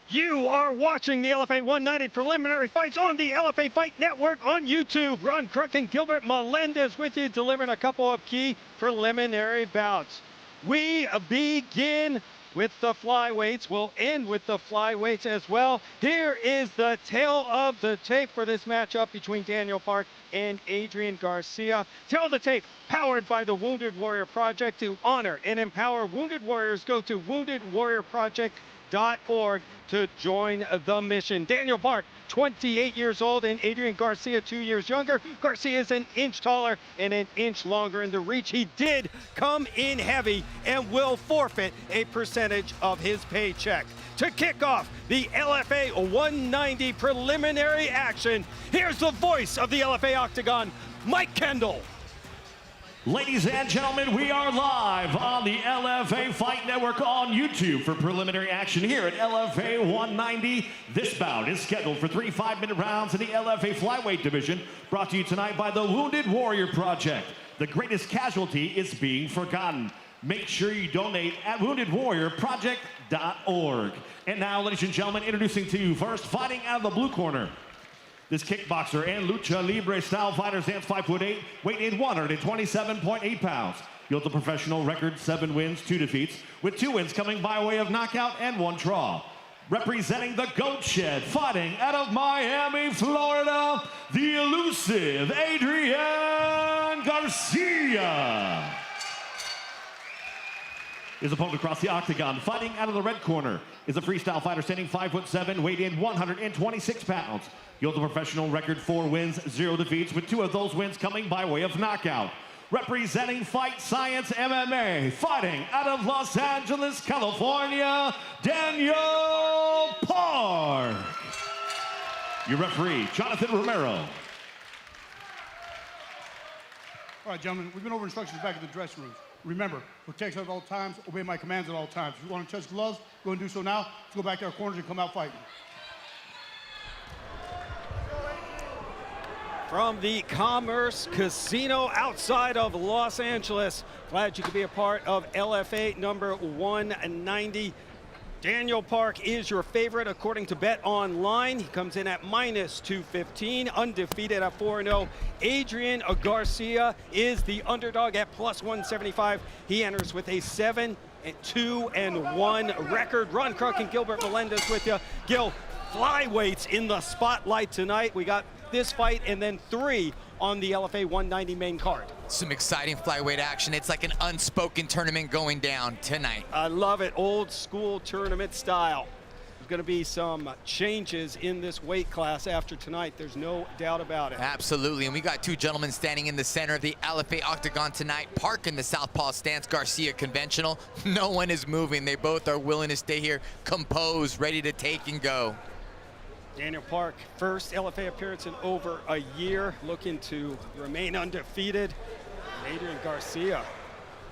You are watching the LFA 190 preliminary fights on the LFA Fight Network on YouTube. Ron Crook and Gilbert Melendez with you, delivering a couple of key preliminary bouts. We begin with the flyweights. We'll end with the flyweights as well. Here is the tail of the tape for this matchup between Daniel Park and Adrian Garcia. Tail of the tape, powered by the Wounded Warrior Project. To honor and empower wounded warriors, go to woundedwarriorproject.org to join the mission. Daniel Park, 28 years old, and Adrian Garcia, 2 years younger. Garcia is an inch taller and an inch longer in the reach. He did come in heavy and will forfeit a percentage of his paycheck. To kick off the LFA 190 preliminary action, here's the voice of the LFA Octagon, Mike Kendall. Ladies and gentlemen, we are live on the LFA Fight Network on YouTube for preliminary action here at LFA 190. This bout is scheduled for 3 5-minute rounds in the LFA Flyweight division, brought to you tonight by the Wounded Warrior Project. The greatest casualty is being forgotten. Make sure you donate at woundedwarriorproject.org. And now, ladies and gentlemen, introducing to you first, fighting out of the blue corner. This kickboxer and lucha libre style fighter stands 5'8", weighing in 127.8 pounds. He holds a professional record, 7 wins, 2 defeats, with 2 wins coming by way of knockout and 1 draw. Representing the Goat Shed, fighting out of Miami, Florida, the elusive Adrian Garcia. His opponent across the octagon, fighting out of the red corner, is a freestyle fighter standing 5'7", weighed in 126 pounds. He holds a professional record, 4 wins, 0 defeats, with 2 of those wins coming by way of knockout. Representing Fight Science MMA, fighting out of Los Angeles, California, Daniel Park. Your referee, Jonathan Romero. All right, gentlemen, we've been over instructions back in the dressing room. Remember, protect us at all times, obey my commands at all times. If you want to touch gloves, go and do so now. Let's go back to our corners and come out fighting. From the Commerce Casino outside of Los Angeles, glad you could be a part of LFA number 190. Daniel Park is your favorite according to Bet Online. He comes in at -215, undefeated at 4-0. Adrian Garcia is the underdog at +175. He enters with a 7-2-1 record. Ron Crook and Gilbert Melendez with you. Gil, flyweights in the spotlight tonight. We got this fight and then 3 on the LFA 190 main card. Some exciting flyweight action. It's like an unspoken tournament going down tonight. I love it, old school tournament style. There's going to be some changes in this weight class after tonight. There's no doubt about it. Absolutely, and we got 2 gentlemen standing in the center of the LFA Octagon tonight. Park in the southpaw stance, Garcia conventional. No one is moving. They both are willing to stay here, composed, ready to take and go. Daniel Park, first LFA appearance in over a year, looking to remain undefeated. Adrian Garcia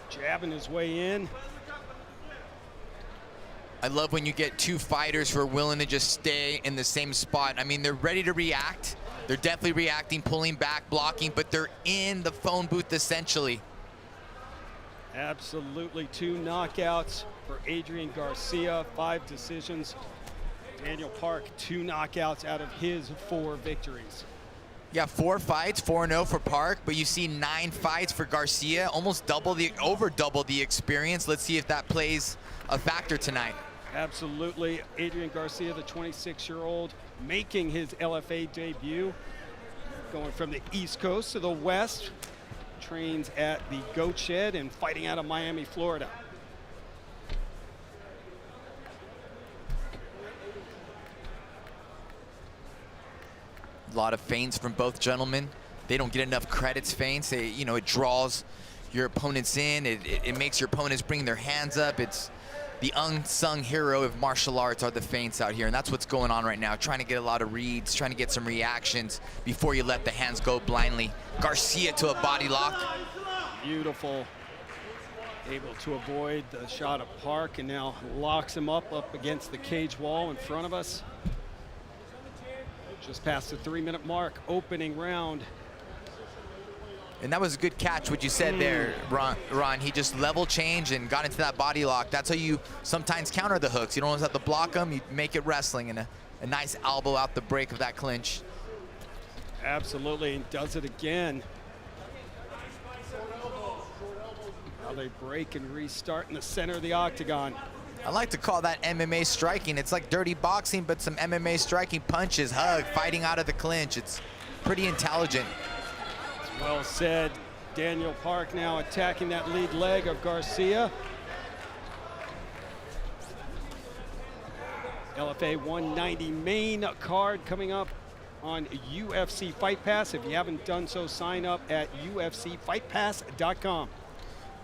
jabbing his way in. I love when you get 2 fighters who are willing to just stay in the same spot. I mean, they're ready to react. They're definitely reacting, pulling back, blocking, but they're in the phone booth essentially. Absolutely, 2 knockouts for Adrian Garcia, 5 decisions. Daniel Park, 2 knockouts out of his 4 victories. Yeah, 4 fights, 4-0 for Park, but you see 9 fights for Garcia, almost over double the experience. Let's see if that plays a factor tonight. Absolutely. Adrian Garcia, the 26-year-old, making his LFA debut, going from the East Coast to the West, trains at the Goat Shed and fighting out of Miami, Florida. A lot of feints from both gentlemen. They don't get enough credits, feints. They, you know, it draws your opponents in. It makes your opponents bring their hands up. It's the unsung hero of martial arts are the feints out here, and that's what's going on right now. Trying to get a lot of reads, trying to get some reactions before you let the hands go blindly. Garcia to a body lock. Beautiful. Able to avoid the shot of Park and now locks him up against the cage wall in front of us. Just past the 3-minute mark, opening round. And that was a good catch, what you said there, Ron. He just level changed and got into that body lock. That's how you sometimes counter the hooks. You don't always have to block them. You make it wrestling, and a nice elbow out the break of that clinch. Absolutely, and does it again. Now they break and restart in the center of the octagon. I like to call that MMA striking. It's like dirty boxing, but some MMA striking punches, hug, fighting out of the clinch. It's pretty intelligent. Well said. Daniel Park now attacking that lead leg of Garcia. LFA 190 main card coming up on UFC Fight Pass. If you haven't done so, sign up at UFCFightPass.com.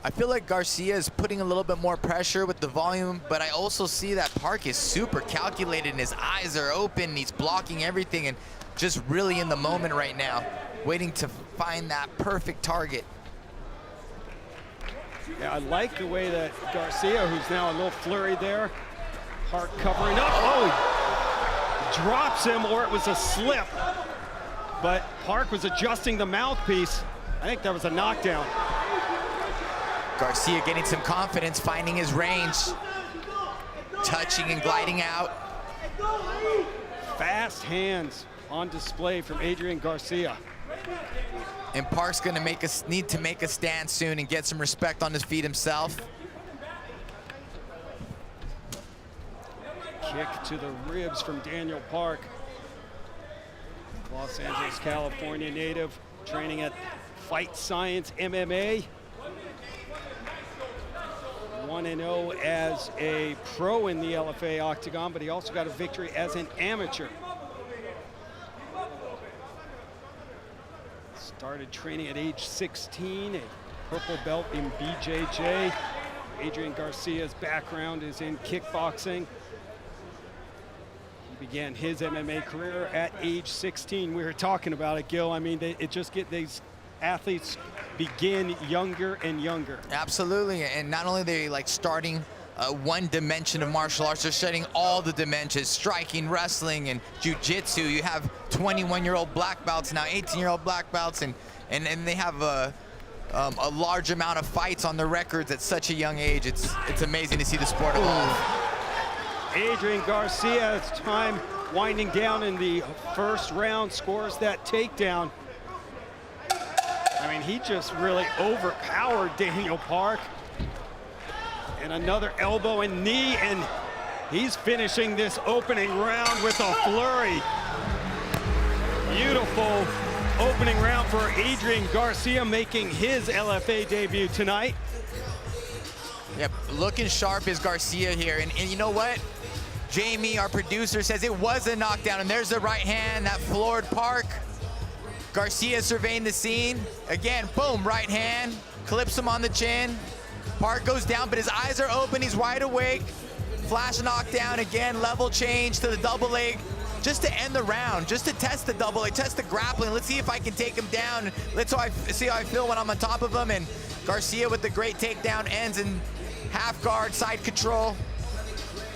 I feel like Garcia is putting a little bit more pressure with the volume, but I also see that Park is super calculated and his eyes are open. He's blocking everything and just really in the moment right now, waiting to find that perfect target. Yeah, I like the way that Garcia, who's now a little flurried there, Park covering up. Oh, he drops him, or it was a slip. But Park was adjusting the mouthpiece. I think that was a knockdown. Garcia getting some confidence, finding his range, touching and gliding out. Fast hands on display from Adrian Garcia. And Park's gonna need to make a stand soon and get some respect on his feet himself. Kick to the ribs from Daniel Park. Los Angeles, California native, training at Fight Science MMA. 1-0 as a pro in the LFA octagon, but he also got a victory as an amateur. Started training at age 16, a purple belt in BJJ. Adrian Garcia's background is in kickboxing. He began his MMA career at age 16. We were talking about it, Gil. I mean, these athletes begin younger and younger. Absolutely, and not only are they like starting one dimension of martial arts, they're studying all the dimensions, striking, wrestling, and jiu-jitsu. You have 21-year-old black belts now, 18-year-old black belts, and they have a large amount of fights on their records at such a young age. It's amazing to see the sport evolve. Adrian Garcia, it's time winding down in the first round, scores that takedown. I mean, he just really overpowered Daniel Park. And another elbow and knee, and he's finishing this opening round with a flurry. Beautiful opening round for Adrian Garcia, making his LFA debut tonight. Yep, looking sharp is Garcia here, and you know what? Jamie, our producer, says it was a knockdown, and there's the right hand that floored Park. Garcia surveying the scene. Again, boom, right hand, clips him on the chin. Park goes down, but his eyes are open, he's wide awake. Flash knockdown again, level change to the double leg, just to end the round, just to test the double leg, test the grappling. Let's see if I can take him down. Let's see how I feel when I'm on top of him. And Garcia with the great takedown, ends in half guard, side control.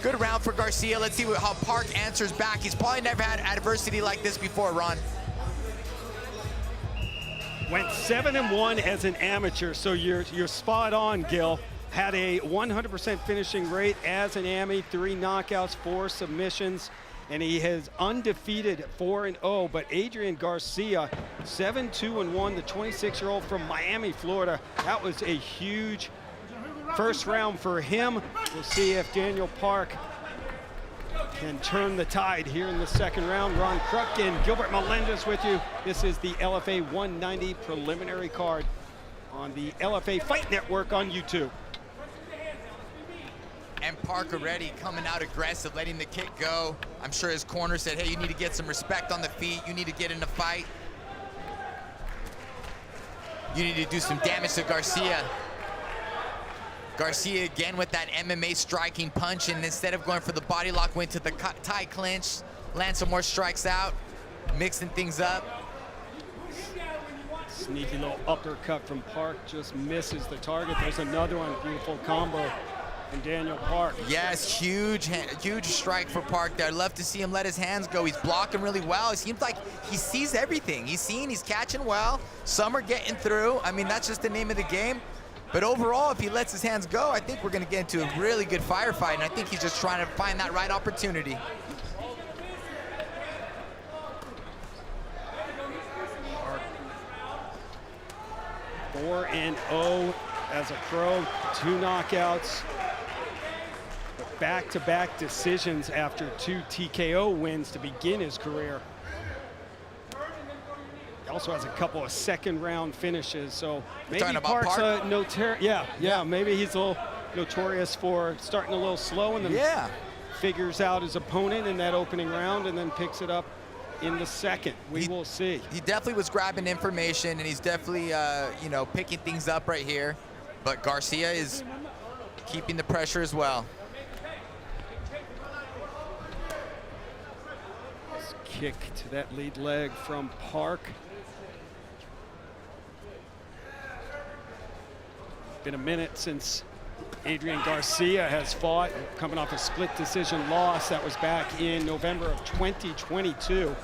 Good round for Garcia. Let's see how Park answers back. He's probably never had adversity like this before, Ron. Went 7-1 as an amateur, so you're spot on, Gil. Had a 100% finishing rate as an AMI, 3 knockouts, 4 submissions, and he has undefeated 4-0. But Adrian Garcia, 7-2-1, the 26-year-old from Miami, Florida. That was a huge first round for him. We'll see if Daniel Park can turn the tide here in the second round. Ron Kruk and Gilbert Melendez with you. This is the LFA 190 preliminary card on the LFA Fight Network on YouTube. And Park already coming out aggressive, letting the kick go. I'm sure his corner said, hey, you need to get some respect on the feet. You need to get in the fight. You need to do some damage to Garcia. Garcia again with that MMA striking punch, and instead of going for the body lock, went to the tie clinch, land some more strikes out, mixing things up. Sneaky little uppercut from Park, just misses the target. There's another one, beautiful combo And Daniel Park. Yes, huge strike for Park there. I'd love to see him let his hands go. He's blocking really well. It seems like he sees everything. He's catching well. Some are getting through. I mean, that's just the name of the game. But overall, if he lets his hands go, I think we're going to get into a really good firefight, and I think he's just trying to find that right opportunity. 4-0 as a pro, 2 knockouts, but back-to-back decisions after 2 TKO wins to begin his career. He also has a couple of second-round finishes, so maybe Park's a maybe he's a little notorious for starting a little slow and then figures out his opponent in that opening round and then picks it up in the second. We will see. He definitely was grabbing information, and he's definitely, you know, picking things up right here. But Garcia is keeping the pressure as well. Nice kick to that lead leg from Park. Been a minute since Adrian Garcia has fought, coming off a split decision loss. That was back in November of 2022.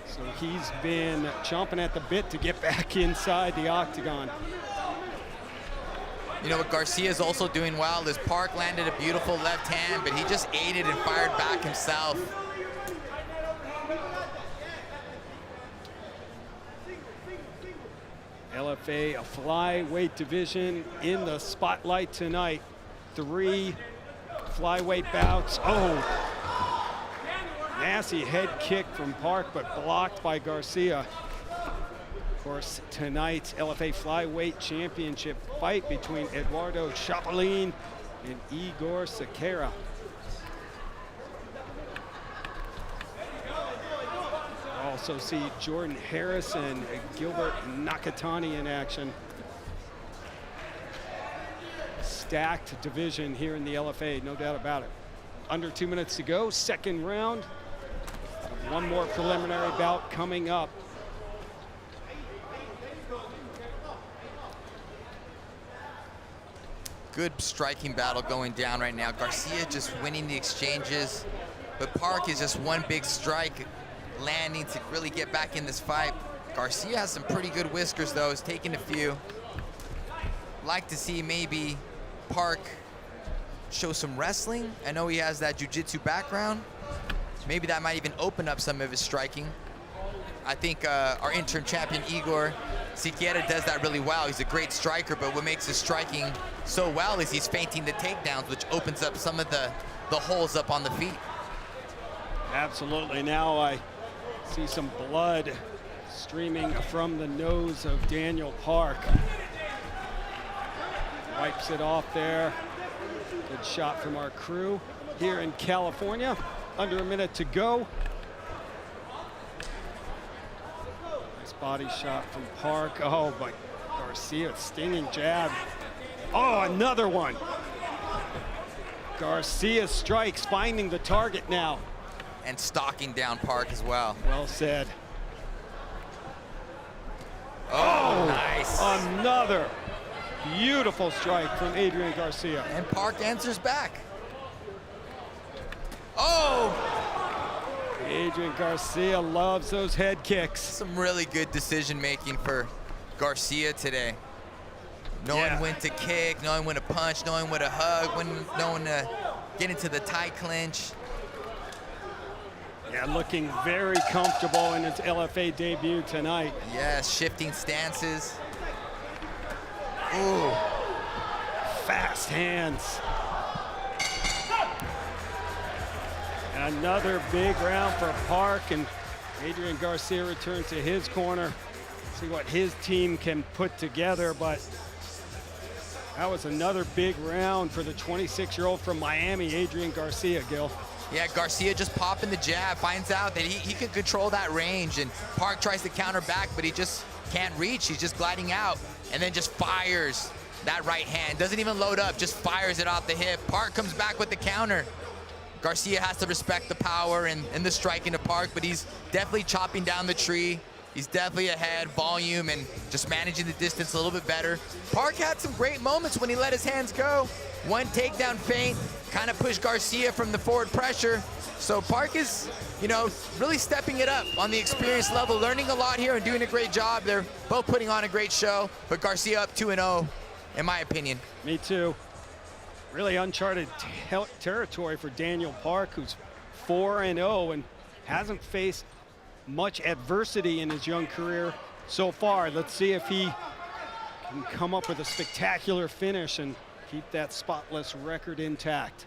So he's been chomping at the bit to get back inside the octagon. You know what Garcia is also doing well is Park landed a beautiful left hand, but he just ate it and fired back himself. LFA, a flyweight division in the spotlight tonight. 3 flyweight bouts. Oh, nasty head kick from Park, but blocked by Garcia. Of course, tonight's LFA flyweight championship fight between Eduardo Chapelin and Igor Sequeira. Also see Jordan Harris and Gilbert Nakatani in action. Stacked division here in the LFA, no doubt about it. Under 2 minutes to go, second round. One more preliminary bout coming up. Good striking battle going down right now. Garcia just winning the exchanges, but Park is just one big strike landing to really get back in this fight. Garcia has some pretty good whiskers though, he's taking a few. Like to see maybe Park show some wrestling. I know he has that jiu-jitsu background. Maybe that might even open up some of his striking. I think our interim champion Igor Sequeira does that really well. He's a great striker, but what makes his striking so well is he's feinting the takedowns, which opens up some of the holes up on the feet. Absolutely. Now I see some blood streaming from the nose of Daniel Park. Wipes it off there. Good shot from our crew here in California. Under a minute to go. Nice body shot from Park. Oh, but Garcia, stinging jab. Oh, another one. Garcia strikes, finding the target now. And stalking down Park as well. Well said. Oh, nice. Another beautiful strike from Adrian Garcia. And Park answers back. Oh! Adrian Garcia loves those head kicks. Some really good decision making for Garcia today. Knowing when to kick, knowing when to punch, knowing when to hug, knowing to get into the tight clinch. Yeah, looking very comfortable in his LFA debut tonight. Yes, shifting stances. Ooh. Fast hands. And another big round for Park, and Adrian Garcia returns to his corner. See what his team can put together, but that was another big round for the 26-year-old from Miami, Adrian Garcia, Gil. Yeah, Garcia just popping the jab, finds out that he can control that range, and Park tries to counter back, but he just can't reach. He's just gliding out, and then just fires that right hand. Doesn't even load up, just fires it off the hip. Park comes back with the counter. Garcia has to respect the power and the striking of Park, but he's definitely chopping down the tree, He's definitely ahead, volume, and just managing the distance a little bit better. Park had some great moments when he let his hands go. One takedown feint, kind of pushed Garcia from the forward pressure. So Park is, you know, really stepping it up on the experience level, learning a lot here and doing a great job. They're both putting on a great show, but Garcia up 2-0, in my opinion. Me too. Really uncharted territory for Daniel Park, who's 4-0 and hasn't faced much adversity in his young career so far. Let's see if he can come up with a spectacular finish and keep that spotless record intact.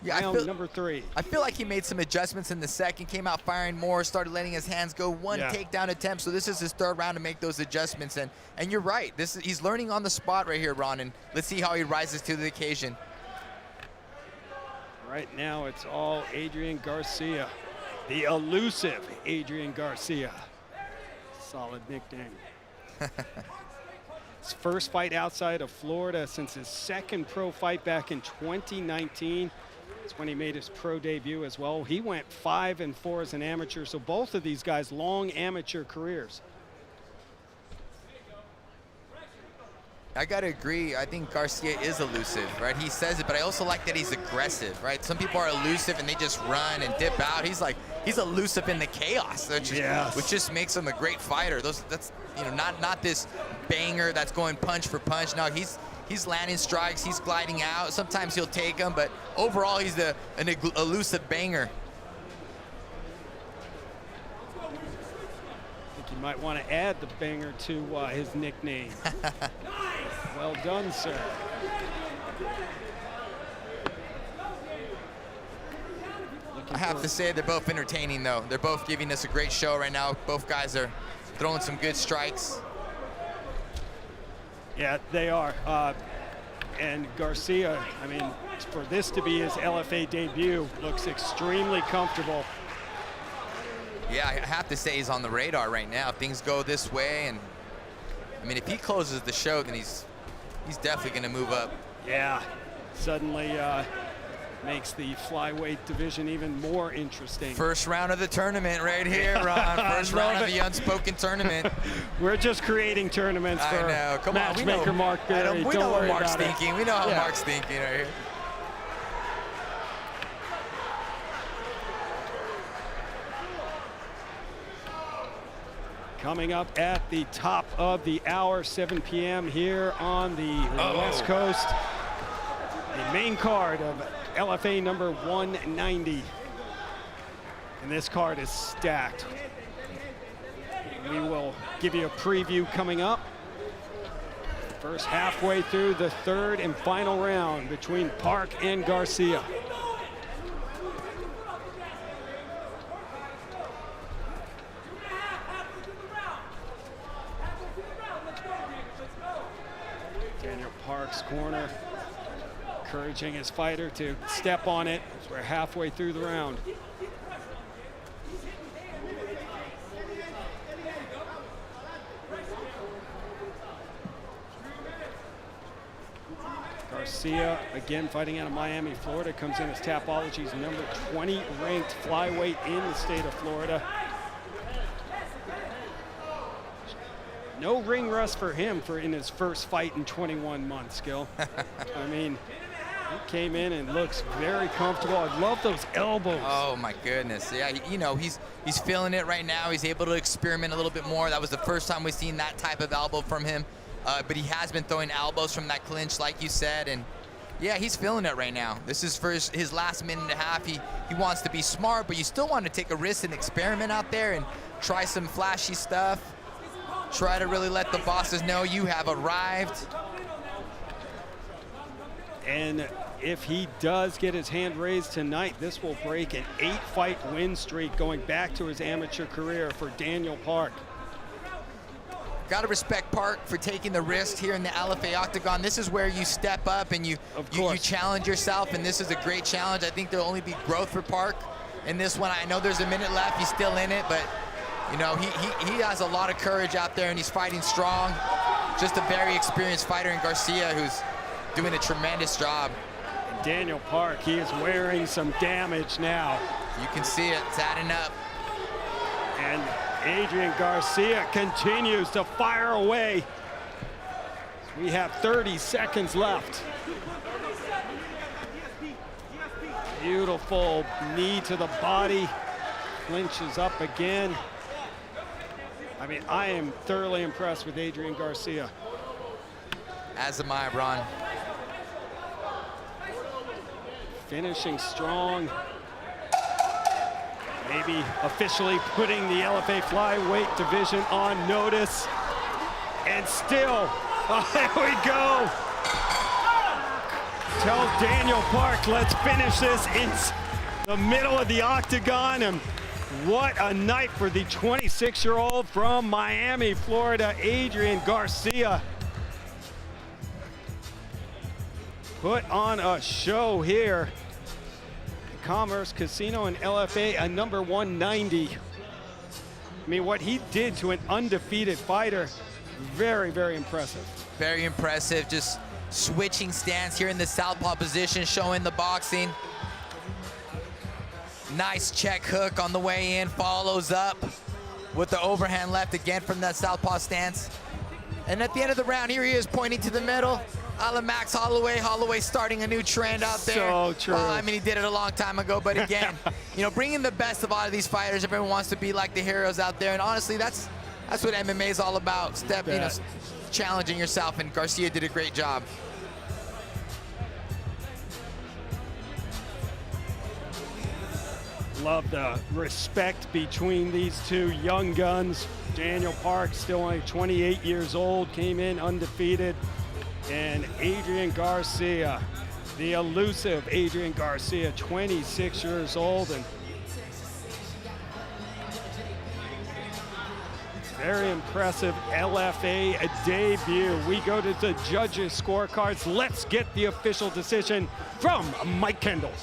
Yeah, Round number 3. I feel like he made some adjustments in the second, came out firing more, started letting his hands go, one takedown attempt. So this is his 3rd round to make those adjustments. And you're right, he's learning on the spot right here, Ron, and let's see how he rises to the occasion. Right now it's all Adrian Garcia, the elusive Adrian Garcia. Solid nickname. His first fight outside of Florida since his 2nd pro fight back in 2019. That's when he made his pro debut as well. He went 5-4 as an amateur, so both of these guys long amateur careers. I gotta agree, I think Garcia is elusive, right? He says it, but I also like that he's aggressive, right? Some people are elusive and they just run and dip out. He's elusive in the chaos, which just makes him a great fighter. That's you know, not this banger that's going punch for punch. No, he's landing strikes, he's gliding out. Sometimes he'll take them, but overall he's an elusive banger. I think you might want to add the banger to his nickname. Well done, sir. I have to say they're both entertaining, though. They're both giving us a great show right now. Both guys are throwing some good strikes. Yeah, they are. And Garcia, I mean, for this to be his LFA debut, looks extremely comfortable. Yeah, I have to say he's on the radar right now. If things go this way, and I mean, if he closes the show, then he's definitely going to move up. Yeah, suddenly makes the flyweight division even more interesting. First round of the tournament right here, Ron. First round of the unspoken tournament. We're just creating tournaments for Come on, matchmaker Mark Berry. We know what Mark's thinking. We know how Mark's thinking right here. Coming up at the top of the hour, 7 p.m. here on the West Coast. The main card of LFA number 190. And this card is stacked. We will give you a preview coming up. First halfway through the 3rd and final round between Park and Garcia. Park's corner, encouraging his fighter to step on it as we're halfway through the round. Garcia, again fighting out of Miami, Florida, comes in as Tapology's number 20 ranked flyweight in the state of Florida. No ring rust for him in his first fight in 21 months, Gil. I mean, he came in and looks very comfortable. I love those elbows. Oh my goodness, yeah. You know, he's feeling it right now. He's able to experiment a little bit more. That was the first time we've seen that type of elbow from him. But he has been throwing elbows from that clinch, like you said, and yeah, he's feeling it right now. This is for his last minute and a half. He wants to be smart, but you still want to take a risk and experiment out there and try some flashy stuff. Try to really let the bosses know you have arrived. And if he does get his hand raised tonight, this will break an 8-fight win streak going back to his amateur career for Daniel Park. Got to respect Park for taking the risk here in the LFA Octagon. This is where you step up and you challenge yourself, and this is a great challenge. I think there'll only be growth for Park in this one. I know there's a minute left. He's still in it, but you know, he has a lot of courage out there, and he's fighting strong. Just a very experienced fighter in Garcia who's doing a tremendous job. Daniel Park, he is wearing some damage now. You can see it, it's adding up. And Adrian Garcia continues to fire away. We have 30 seconds left. Beautiful knee to the body. Clinches up again. I mean, I am thoroughly impressed with Adrian Garcia. As am I, Ron. Finishing strong. Maybe officially putting the LFA Flyweight division on notice. And still, oh, there we go. Tells Daniel Park, let's finish this in the middle of the octagon. And what a night for the 26-year-old from Miami, Florida, Adrian Garcia. Put on a show here. Commerce Casino and LFA, a number 190. I mean, what he did to an undefeated fighter, very, very impressive. Very impressive, just switching stance here in the southpaw position, showing the boxing. Nice check hook on the way in, follows up with the overhand left again from that southpaw stance. And at the end of the round, here he is pointing to the middle. A la Max Holloway. Holloway starting a new trend out there. So true. Well, I mean, he did it a long time ago, but again, you know, bringing the best of a lot of these fighters. Everyone wants to be like the heroes out there, and honestly, that's what MMA is all about. Challenging yourself, and Garcia did a great job. Love the respect between these two young guns. Daniel Park, still only 28 years old, came in undefeated. And Adrian Garcia, the elusive Adrian Garcia, 26 years old, and very impressive LFA debut. We go to the judges' scorecards. Let's get the official decision from Mike Kendall.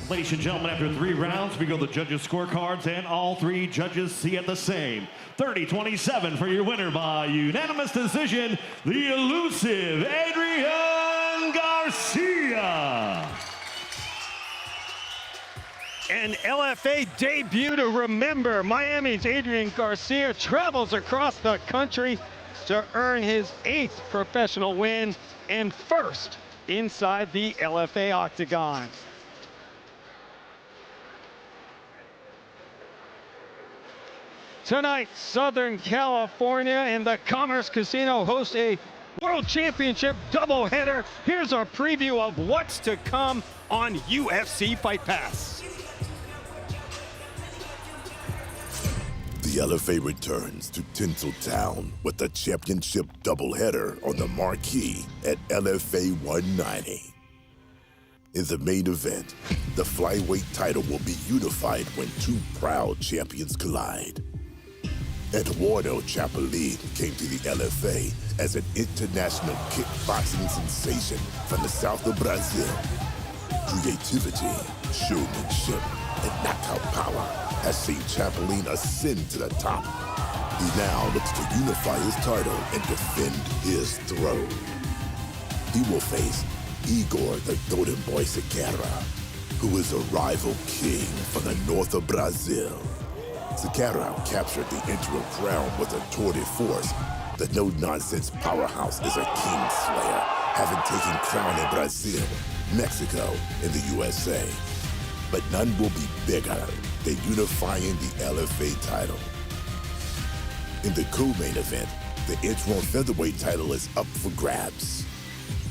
Ladies and gentlemen, after 3 rounds, we go to the judges' scorecards, and all 3 judges see it the same. 30-27 for your winner by unanimous decision, the elusive Adrian Garcia. An LFA debut to remember. Miami's Adrian Garcia travels across the country to earn his 8th professional win and first inside the LFA octagon. Tonight, Southern California and the Commerce Casino host a World Championship doubleheader. Here's our preview of what's to come on UFC Fight Pass. The LFA returns to Tinseltown with the championship doubleheader on the marquee at LFA 190. In the main event, the flyweight title will be unified when 2 proud champions collide. Eduardo Chapelin came to the LFA as an international kickboxing sensation from the south of Brazil. Creativity, showmanship, and knockout power has seen Chapelin ascend to the top. He now looks to unify his title and defend his throne. He will face Igor the Golden Boy Sequeira, who is a rival king from the north of Brazil. Sequeira captured the interim crown with a tour de force. The no-nonsense powerhouse is a kingslayer, having taken crown in Brazil, Mexico, and the USA. But none will be bigger than unifying the LFA title. In the co-main event, the interim featherweight title is up for grabs.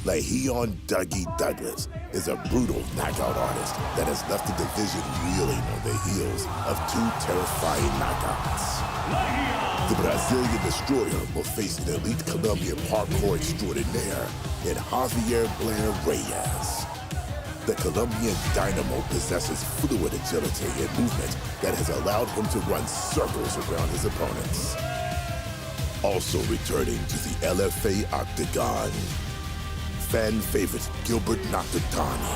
Lahion Dougie Douglas is a brutal knockout artist that has left the division reeling on the heels of 2 terrifying knockouts. The Brazilian destroyer will face an elite Colombian parkour extraordinaire in Javier Blair Reyes. The Colombian dynamo possesses fluid agility and movement that has allowed him to run circles around his opponents. Also returning to the LFA octagon, fan favorite Gilbert Nakatani.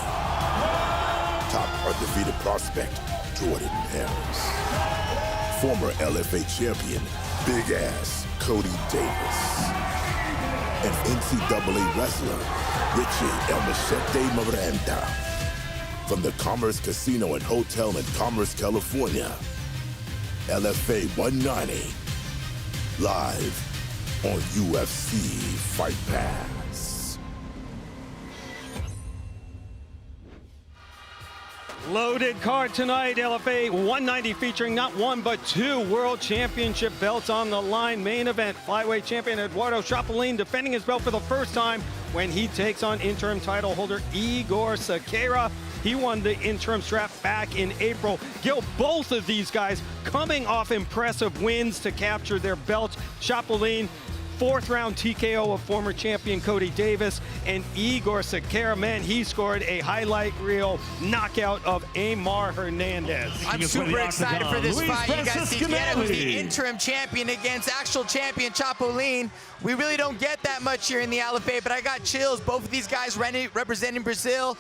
Top undefeated prospect, Jordan Harris. Former LFA champion, Big Ass Cody Davis. And NCAA wrestler, Richie El Machete Miranda. From the Commerce Casino and Hotel in Commerce, California, LFA 190. Live on UFC Fight Pass. Loaded card tonight, LFA 190 featuring not one but two world championship belts on the line. Main event, flyweight champion Eduardo Chapolin defending his belt for the first time when he takes on interim title holder Igor Cejudo. He won the interim strap back in April. Gil, both of these guys coming off impressive wins to capture their belts. Chapolin, fourth round TKO of former champion Cody Davis, and Igor Cejudo, man, he scored a highlight reel knockout of Amar Hernandez. I'm super excited for this fight. You guys see Canelli was the interim champion against actual champion Chapolin. We really don't get that much here in the LFA, but I got chills. Both of these guys representing Brazil.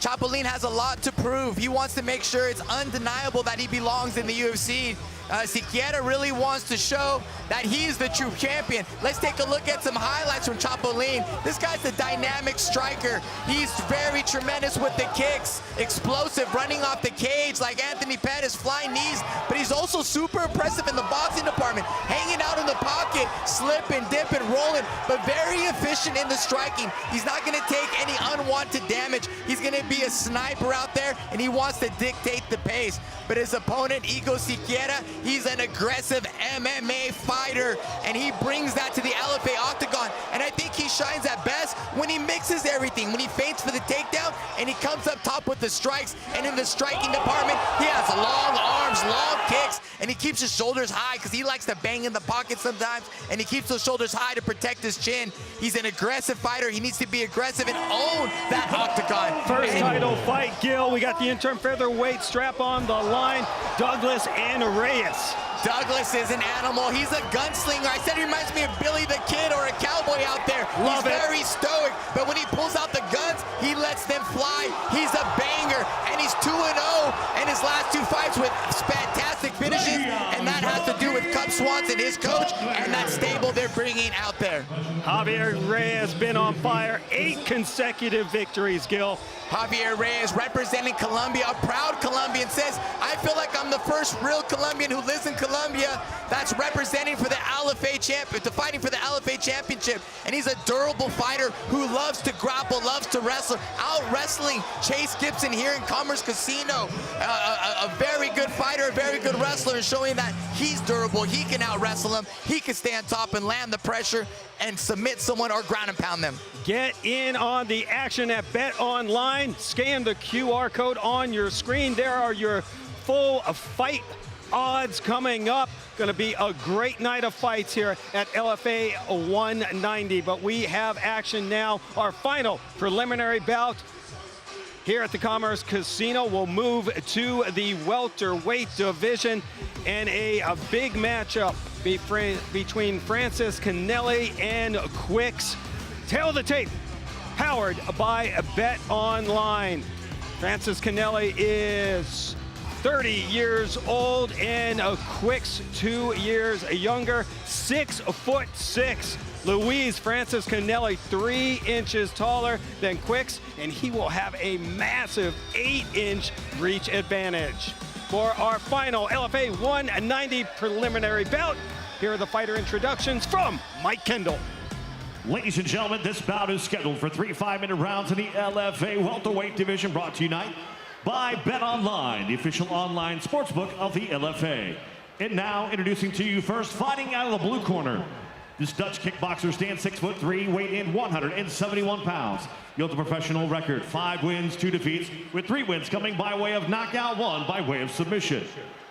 Chapolin has a lot to prove. He wants to make sure it's undeniable that he belongs in the UFC. Cejudo really wants to show that he's the true champion. Let's take a look at some highlights from Chapolin. This guy's a dynamic striker. He's very tremendous with the kicks, explosive, running off the cage like Anthony Pettis, flying knees, but he's also super impressive in the boxing department, hanging out in the pocket, slipping, dipping, rolling, but very efficient in the striking. He's not going to take any unwanted damage. He's going to be a sniper out there, and he wants to dictate the pace. But his opponent, Igor Cejudo, he's an aggressive MMA fighter, and he brings that to the LFA octagon. And I think he shines at best when he mixes everything, when he feints for the takedown, and he comes up top with the strikes. And in the striking department, he has long arms, long kicks, and he keeps his shoulders high because he likes to bang in the pocket sometimes, and he keeps those shoulders high to protect his chin. He's an aggressive fighter. He needs to be aggressive and own that octagon. First title fight, Gil. We got the interim featherweight strap on the line. Douglas and Reyes. Douglas is an animal. He's a gunslinger. I said he reminds me of Billy the Kid or a cowboy out there. He's very stoic, but when he pulls out the guns, he lets them fly. He's a banger, and he's 2-0 in his last two fights with fantastic finishes, and that has to do with Cub Swanson, his coach, and that stable they're bringing out there. Javier Reyes been on fire. 8 consecutive victories, Gil. Javier Reyes representing Colombia, a proud Colombian, says, I feel like I'm the first real Colombian who lives in Colombia that's representing for the LFA champion, fighting for the LFA championship. And he's a durable fighter who loves to grapple, loves to wrestle, out wrestling Chase Gibson here in Commerce Casino. A very good fighter, a very good wrestler, and showing that he's durable. He can out wrestle him. He can stay on top and land the pressure and submit someone or ground and pound them. Get in on the action at Bet Online. Scan the QR code on your screen. There are your full fight odds coming up. Going to be a great night of fights here at LFA 190. But we have action now. Our final preliminary bout here at the Commerce Casino. We'll move to the welterweight division, and a big matchup between Francischinelli and Kuiks. Tail of the tape, powered by Bet Online. Francischinelli is 30 years old, and Kuiks 2 years younger. 6'6". Luis Francischinelli 3 inches taller than Kuiks, and he will have a massive 8-inch reach advantage. For our final LFA 190 preliminary bout, here are the fighter introductions from Mike Kendall. Ladies and gentlemen, this bout is scheduled for 3 5-minute rounds in the LFA welterweight division, brought to you tonight by Bet Online, the official online sportsbook of the LFA. And now, introducing to you first, fighting out of the blue corner, this Dutch kickboxer stands 6'3", weighed in 171 pounds. He holds a professional record, 5 wins, 2 defeats, with 3 wins coming by way of knockout, 1 by way of submission.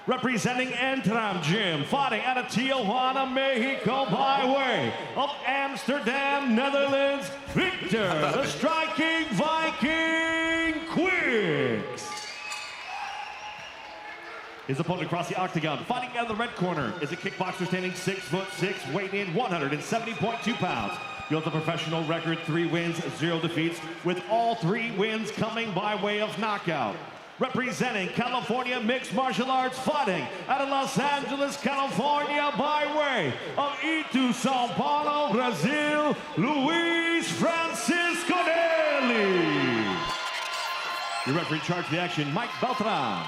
Representing Antram Gym, fighting out of Tijuana, Mexico, by way of Amsterdam, Netherlands, Victor, the striking Viking Kuiks. His opponent across the octagon, fighting out of the red corner, is a kickboxer standing 6'6", weighed in 170.2 pounds. He holds a professional record, 3 wins, 0 defeats, with all 3 wins coming by way of knockout. Representing California Mixed Martial Arts, fighting out of Los Angeles, California, by way of Itu, Sao Paulo, Brazil, Luis Francischinelli. Your referee in charge of the action, Mike Beltran.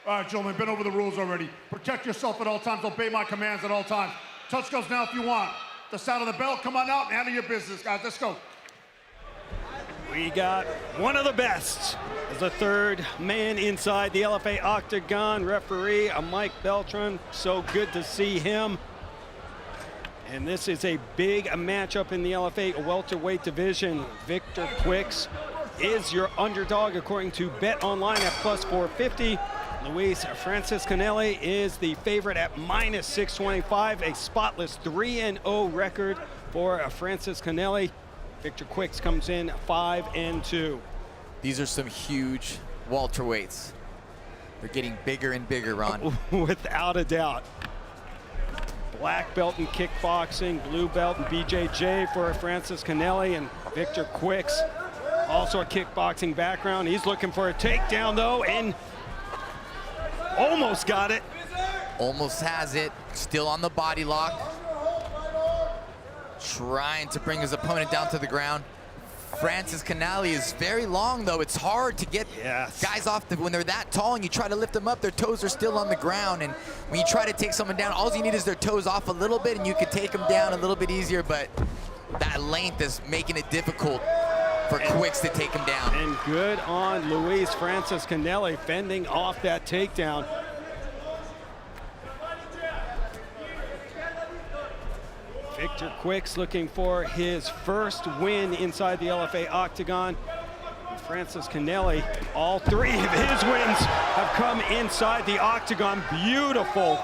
All right, gentlemen, been over the rules already. Protect yourself at all times. Obey my commands at all times. Touch gloves now if you want. The sound of the bell, come on out and handle your business, guys. Let's go. We got one of the best as the third man inside the LFA octagon. Referee, Mike Beltran. So good to see him. And this is a big matchup in the LFA welterweight division. Victor Kuiks is your underdog according to Bet Online at +450. Luis Francischinelli is the favorite at -625, a spotless 3-0 record for Francischinelli. Victor Kuiks comes in 5-2. These are some huge welterweights. They're getting bigger and bigger, Ron. Without a doubt. Black belt in kickboxing, blue belt in BJJ for Francischinelli, and Victor Kuiks, also a kickboxing background. He's looking for a takedown though, and almost got it. Almost has it, still on the body lock. Trying to bring his opponent down to the ground. Francischinelli is very long though. It's hard to get guys off when they're that tall and you try to lift them up, their toes are still on the ground. And when you try to take someone down, all you need is their toes off a little bit and you can take them down a little bit easier, but that length is making it difficult for Kuiks to take him down. And good on Luis Francischinelli fending off that takedown. Victor Kuiks looking for his first win inside the LFA octagon. Francischinelli, all three of his wins have come inside the octagon. Beautiful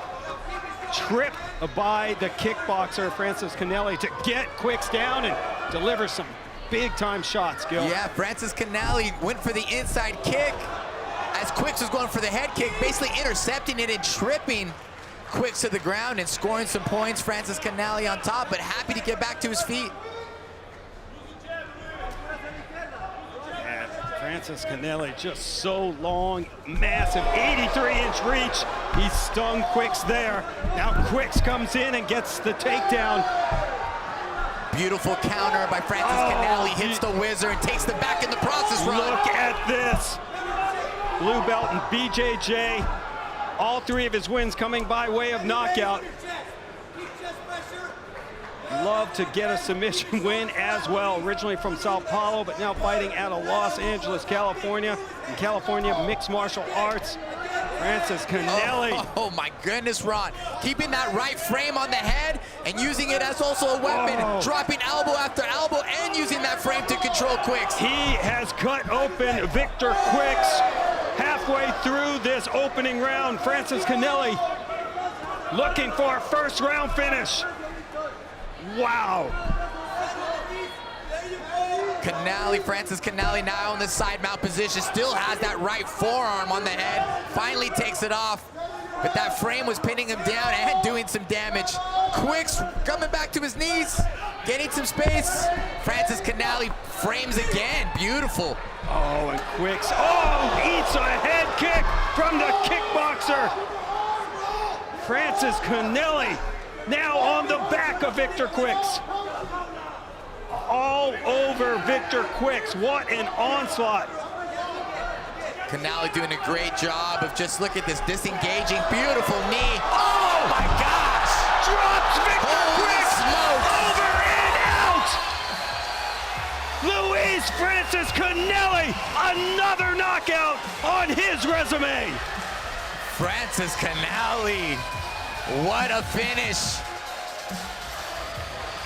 trip by the kickboxer Francischinelli to get Kuiks down and deliver some big-time shots, Gil. Yeah, Francischinelli went for the inside kick as Kuiks was going for the head kick, basically intercepting it and tripping Kuiks to the ground and scoring some points. Francischinelli on top, but happy to get back to his feet. And Francischinelli just so long, massive 83-inch reach. He stung Kuiks there. Now Kuiks comes in and gets the takedown. Beautiful counter by Francischinelli, hits the whizzer and takes the back in the process, Ron. Look at this. Blue belt and BJJ. All three of his wins coming by way of knockout. Love to get a submission win as well. Originally from Sao Paulo, but now fighting out of Los Angeles, California. In California Mixed Martial Arts. Francischinelli. Oh my goodness, Ron. Keeping that right frame on the head and using it as also a weapon. Dropping elbow after elbow and using that frame to control Kuiks. He has cut open Victor Kuiks. Halfway through this opening round, Francischinelli looking for a first round finish. Wow. Francischinelli now in the side mount position, still has that right forearm on the head, finally takes it off, but that frame was pinning him down and doing some damage. Kuiks coming back to his knees, getting some space. Francischinelli frames again, beautiful. Oh, and Kuiks, eats a head kick from the kickboxer. Francischinelli now on the back of Victor Kuiks. All over Victor Kuiks, what an onslaught. Canelli doing a great job of just look at this, disengaging, beautiful knee. Oh my gosh! Drops Victor Kuiks over and out! Luis Francischinelli, another knockout on his resume. Francischinelli, what a finish.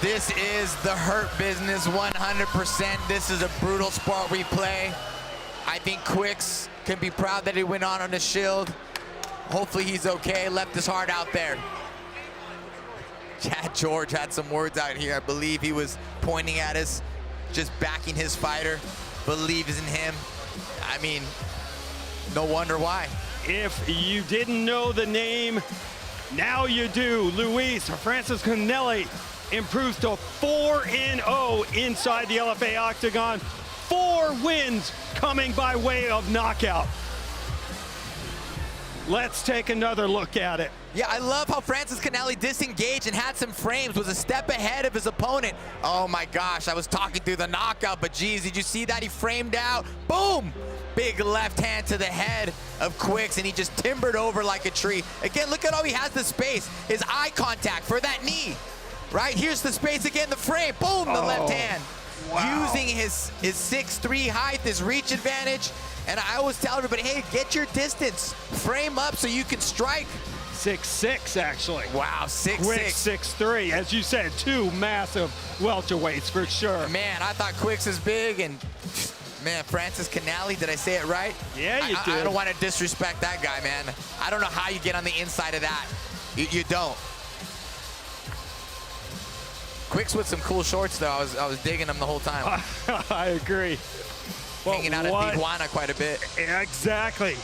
This is the hurt business 100%. This is a brutal sport we play. I think Kuiks can be proud that he went on the shield. Hopefully he's okay, left his heart out there. Chad George had some words out here. I believe he was pointing at us, just backing his fighter, believes in him. I mean, no wonder why. If you didn't know the name, now you do. Luis Francischinelli improves to 4-0 inside the LFA octagon. 4 wins coming by way of knockout. Let's take another look at it. Yeah, I love how Francischinelli disengaged and had some frames, was a step ahead of his opponent. Oh my gosh, I was talking through the knockout, but geez, did you see that? He framed out, boom! Big left hand to the head of Kuiks, and he just timbered over like a tree. Again, look at how he has the space. His eye contact for that knee. Right, here's the space again, the frame. Boom, the left hand. Wow. Using his 6'3" height, his reach advantage. And I always tell everybody, hey, get your distance. Frame up so you can strike. 6'6", actually. Wow, 6'6". Kuiks 6'3", as you said, two massive welterweights for sure. Man, I thought Kuiks is big, and man, Francischinelli, did I say it right? Yeah, you did. I don't want to disrespect that guy, man. I don't know how you get on the inside of that. You don't. Kuiks with some cool shorts, though. I was digging them the whole time. I agree. Well, hanging out at Tijuana quite a bit. Exactly.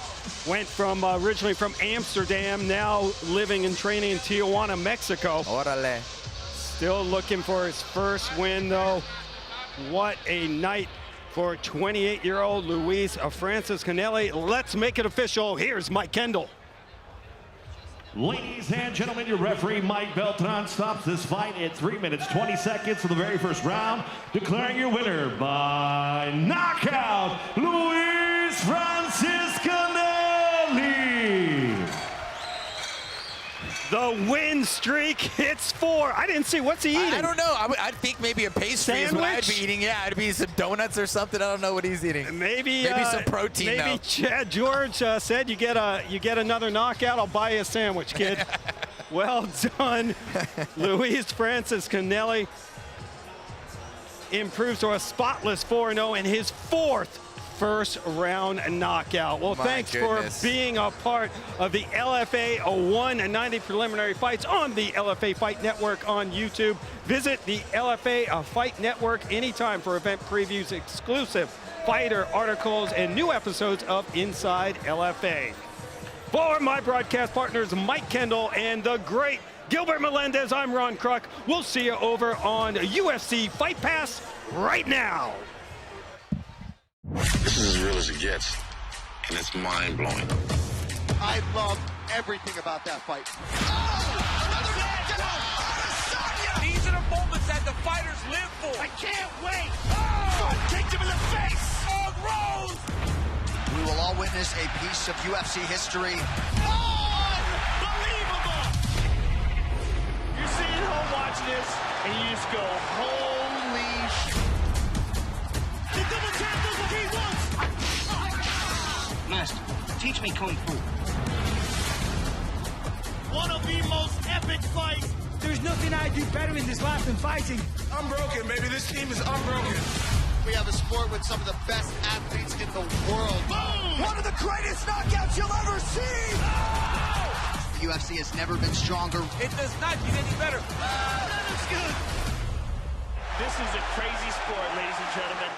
Went from originally from Amsterdam, now living and training in Tijuana, Mexico. Orale. Still looking for his first win, though. What a night for 28-year-old Luis Francischinelli. Let's make it official. Here's Mike Kendall. Ladies and gentlemen, your referee, Mike Beltran, stops this fight at 3 minutes, 20 seconds of the very first round, declaring your winner by knockout, Luis Francischinelli. The win streak hits 4. I didn't see, what's he eating? I don't know. I think maybe a pastry is what I'd be eating. Yeah, it'd be some donuts or something. I don't know what he's eating. Maybe some protein. Maybe though. Chad George said you get another knockout. I'll buy you a sandwich, kid. Well done, Luis Francischinelli. Improves to a spotless 4-0 in his 4th first round knockout. Well, thanks for being a part of the LFA 190 preliminary fights on the LFA Fight Network on YouTube. Visit the LFA Fight Network anytime for event previews, exclusive fighter articles, and new episodes of Inside LFA. For my broadcast partners, Mike Kendall and the great Gilbert Melendez, I'm Ron Kruk. We'll see you over on UFC Fight Pass right now. This is as real as it gets, and it's mind-blowing. I love everything about that fight. These are the moments that the fighters live for. I can't wait. Kicked him in the face. Rose. We will all witness a piece of UFC history. Unbelievable. You're sitting at home watching this, and you just go, holy shit. The double tap does what he wants. Master, teach me Kung Fu. One of the most epic fights. There's nothing I do better in this life than fighting. Unbroken, baby. This team is unbroken. We have a sport with some of the best athletes in the world. Boom! One of the greatest knockouts you'll ever see. Oh! The UFC has never been stronger. It does not get any better. That looks good. This is a crazy sport, ladies and gentlemen.